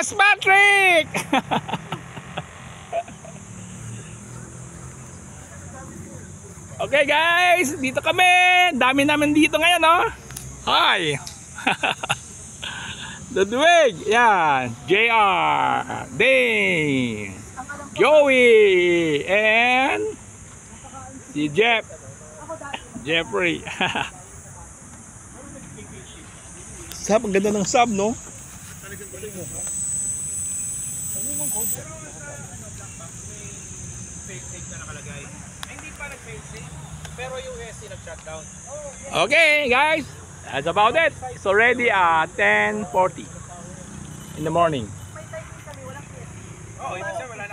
Boss Patrick! Okay guys, dito kami. Dami namin dito ngayon, oh. Hi. Ludwig, yan. JR, Dane, Joey, and si Jeffrey. Sab, ang ganda ng sub, no? Pero yung USC nag-shutdown. Okay guys, that's about it. It's already 10:40 in the morning. Oh, ito siya, wala na